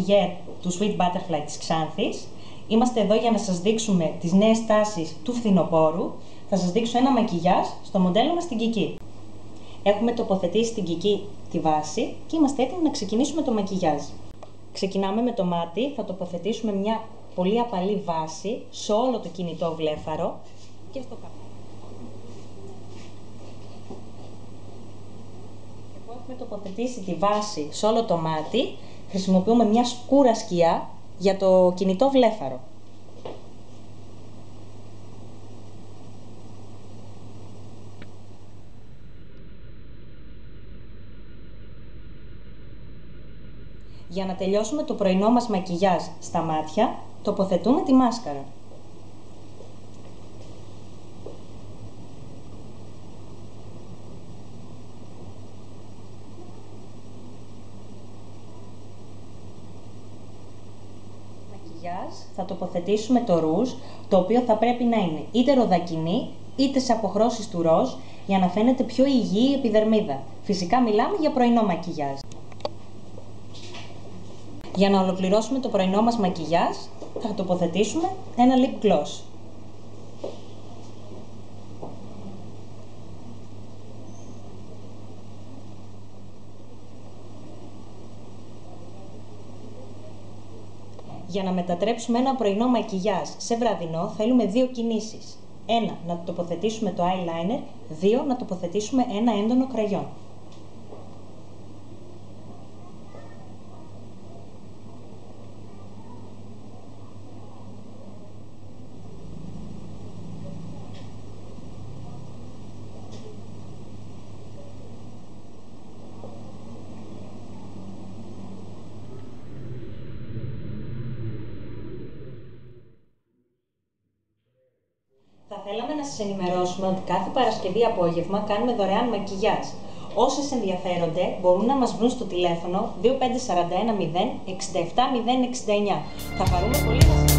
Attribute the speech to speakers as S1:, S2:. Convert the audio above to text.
S1: ατελιέ του Sweet Butterfly της Ξάνθης. Είμαστε εδώ για να σας δείξουμε τις νέες τάσεις του φθινοπόρου. Θα σας δείξω ένα μακιγιάζ στο μοντέλο μας την Κική. Έχουμε τοποθετήσει στην Κική τη βάση και είμαστε έτοιμοι να ξεκινήσουμε το μακιγιάζ. Ξεκινάμε με το μάτι, θα τοποθετήσουμε μια πολύ απαλή βάση σε όλο το κινητό βλέφαρο και στο καπάκι. Αφού έχουμε τοποθετήσει τη βάση σε όλο το μάτι, χρησιμοποιούμε μια σκούρα σκιά για το κινητό βλέφαρο. Για να τελειώσουμε το πρωινό μας μακιγιάζ στα μάτια, τοποθετούμε τη μάσκαρα. Θα τοποθετήσουμε το ρούζ, το οποίο θα πρέπει να είναι είτε ροδακινή είτε σε αποχρώσεις του ροζ, για να φαίνεται πιο υγιή η επιδερμίδα. Φυσικά μιλάμε για πρωινό μακιγιάζ. Για να ολοκληρώσουμε το πρωινό μας μακιγιάζ, θα τοποθετήσουμε ένα lip gloss. Για να μετατρέψουμε ένα πρωινό μακιγιάζ σε βραδινό, θέλουμε δύο κινήσεις. 1. Να τοποθετήσουμε το eyeliner. 2. Να τοποθετήσουμε ένα έντονο κραγιόν. Θα θέλαμε να σας ενημερώσουμε ότι κάθε Παρασκευή απόγευμα κάνουμε δωρεάν μακιγιάζ. Όσες ενδιαφέρονται μπορούν να μας βρουν στο τηλέφωνο 2541 0 67 069. Θα χαρούμε πολύ να σας